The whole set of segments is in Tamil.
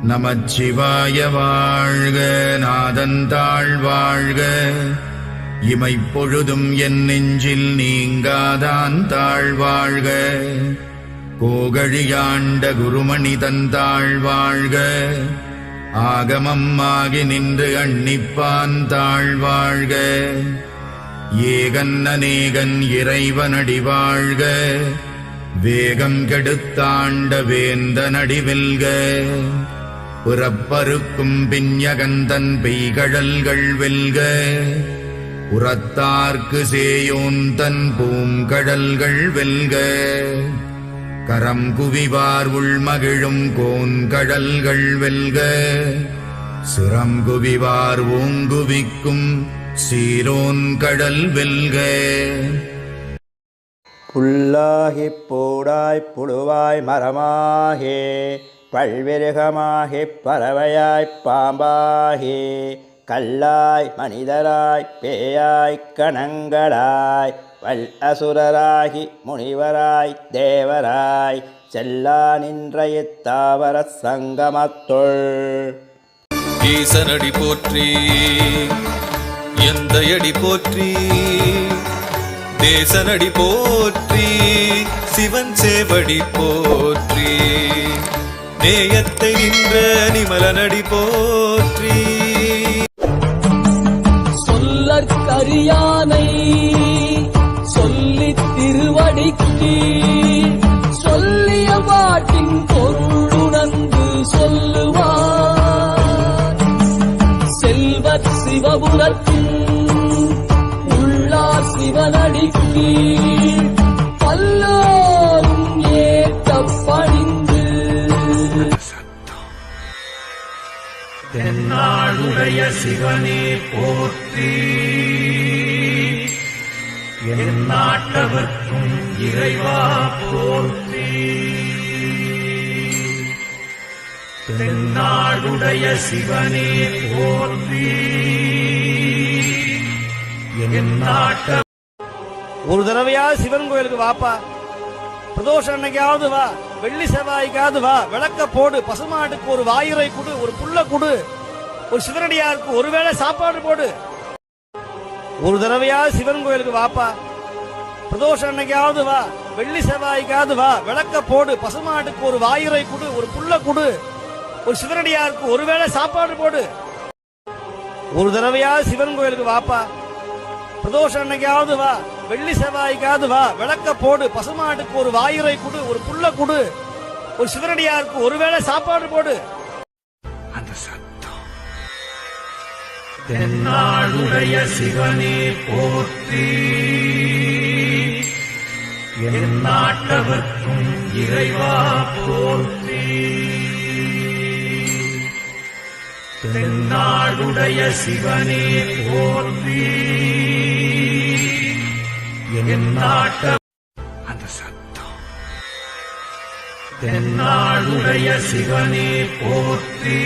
நமச்சிவாய வாழ்க, நாதந்தாள் வாழ்க, இமைப்பொழுதும் என் நெஞ்சில் நீங்காதான் தாழ்வாழ்க, கோகழியாண்ட குருமணி தந்தாள் வாழ்க, ஆகமம் ஆகி நின்று அன்னிப்பான் தாழ்வாழ்க, ஏகன் அநேகன் இறைவனடி வாழ்க, வேகம் கெடுத்தாண்ட வேந்தனடி வெல்க, புறப்பருக்கும் பின்யகந்தன் பெய்கழல்கள் வெல்க, உரத்தார்க்கு சேயோன் தன் பூங்கடல்கள் வெல்க, கரம் குவிவார் உள்மகிழும் கோன்கடல்கள் வெல்க, சிரம் குவிவார் ஓங்குவிக்கும் சீரோன் கடல் வெல்க. புல்லாகிப் பூடாய்ப் புழுவாய் மரமாகி பல்விருகமாகிப் பறவையாய்ப் பாம்பாகி கல்லாய் மனிதராய் பேயாய் கணங்களாய் வல் அசுரராகி முனிவராய் தேவராய் செல்லா நின்ற இத்தாவர சங்கமத்துள் ஈசனடி போற்றி, எந்தையடி போற்றி, தேசனடி போற்றி, சிவன் சேவடி போற்றி, நேயத்தை நின்ற நிமலனடி போற்றி. சொல்லற்கரியானை சொல்லித் திருவடிக்கு சொல்லிய பாட்டின் பொருளுணர்ந்து சொல்லுவார். செல்வர் சிவபுரத்தின் உள்ளார் சிவனடிக்கு பல்லோரும் ஏற்ற பணிந்து தென்னாடுடைய சிவனே போற்றி, என் நாட்டவர்க்கும் இறைவா போற்றி. தென்னாடுடைய சிவனே போற்றி, என் நாட்ட. ஒரு தடவையாவது சிவன் கோயிலுக்கு வாப்பா, பிரதோஷம் அன்னைக்காவது வா, வெள்ளி செவ்வாய்க்காவது வா, விளக்க போடு, பசுமாட்டுக்கு ஒரு வாயுரை கொடு, ஒரு புல்ல கொடு, ஒரு சிவனடியாருக்கு ஒருவேளை சாப்பாடு போடு. ஒரு தடவையாவது சிவன் கோயிலுக்கு வாப்பா, பிரதோஷம் அன்னைக்காவது வா, வெள்ளி செவ்வாய்க்காவது வா, விளக்க போடு, பசுமாட்டுக்கு ஒரு வாயுரை கொடு, ஒரு புல்ல கொடு, ஒரு சிவனடியாருக்கு ஒருவேளை சாப்பாடு போடு. ஒரு தடவையாவது சிவன் கோயிலுக்கு வாப்பா, பிரதோஷம் அன்னைக்காவது வா, வெள்ளி செவ்வாய்க்காவது வா, விளக்க போடு, பசுமாட்டுக்கு ஒரு வாயுரை கொடு, ஒரு புல்ல கொடு, ஒரு சிவனடியாருக்கு ஒருவேளை சாப்பாடு போடு. அந்த சத்தம். தென்னாடுடைய சிவனே போற்றி, என் நாட்டவர்க்கும் இறைவா போற்றி. தென்னாடுடைய சிவனே போற்றி, என் நாட்ட. அந்த சத்தம். தென்னாடுடைய சிவனே போற்றி,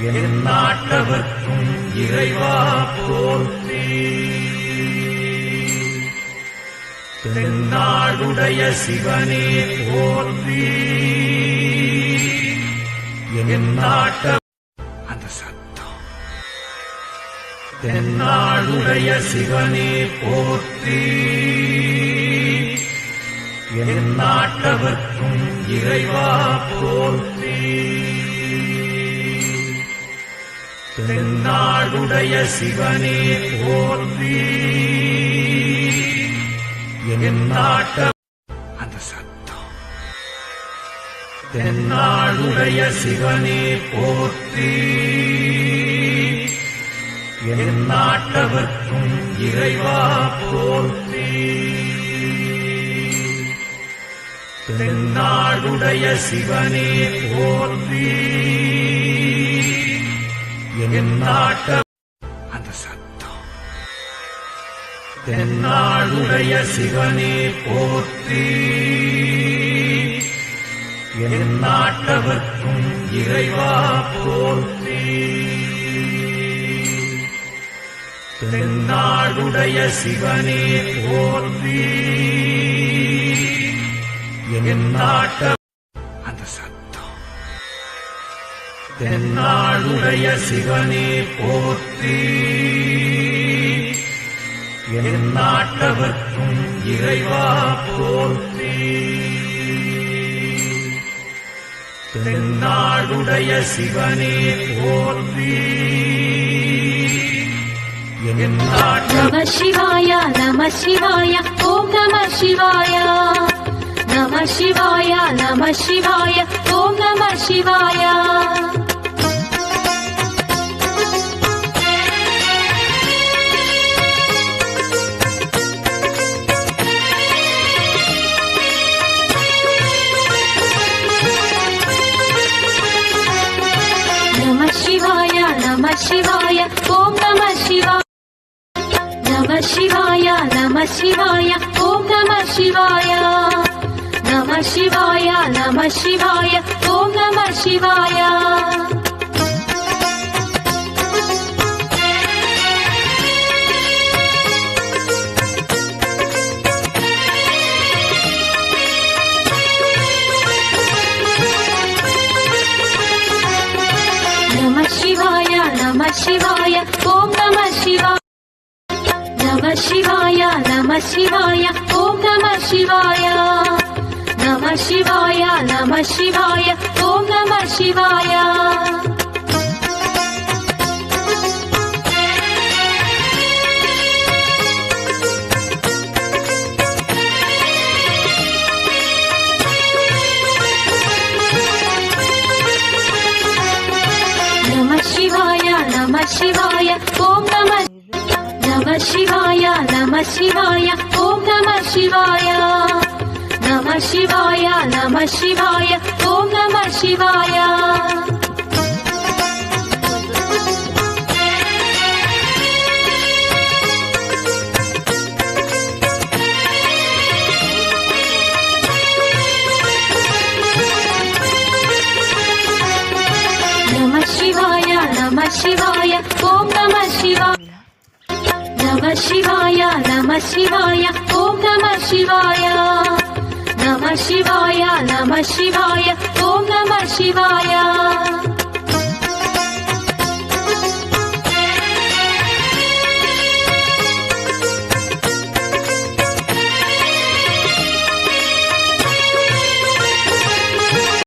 என் நாட்டவர்க்கும் இறைவா போற்றி. தென்னாடுடைய சிவனே போற்றி, என் நாட்ட. அந்த சத்தம். தென்னாடுடைய சிவனே போற்றி, என் நாட்டவர்க்கும் இறைவா போற்றி. தென்னாடுடைய சிவனே போற்றி, என் நாட்ட. அந்த சத்தம். தென்னாடுடைய சிவனே போற்றி, என் நாட்டவர்க்கும் இறைவா போற்றி. தென்னாடுடைய சிவனே போற்றி, என் நாட்ட. அந்த சத்தம். தென்னாடுடைய சிவனே போற்றி, என் நாட்டவர்க்கும் இறைவா போற்றி. தென்னாடுடைய சிவனே போற்றி, என் நாட்ட. அந்த தென்னாடுடைய சிவனே போற்றி எந்நாட்டவர்க்கும் இறைவா போற்றி தென்னாடுடைய சிவனே போற்றி நம சிவாய நம சிவாய ஓம் நம சிவாய நம சிவாய நம சிவாய ஓம் நம சிவாய நம சிவாய நம சிவாய ஓம் நம சிவாய நம சிவாய நம சிவாய ஓம் நம சிவாய நம சிவாய நம சிவாய ஓம் நம சிவாய நம சிவாய நம சிவாய ஓம் நம சிவாய நம சிவாய நம சிவாய ஓம் நம சிவாய நம சிவாய நம சிவாய ஓம் நம சிவாய நம சிவாய நம சிவாய ஓம் நம நம சிவாய நம சிவாய ஓம் நம சிவாய நம சிவாய நம சிவாய ஓம் நம சிவாய நம சிவாய நம சிவாய ஓம் நம சிவாய நம சிவாய நம சிவாய ஓம் நம சிவாய நம சிவாய நம சிவாய ஓம் நம சிவாய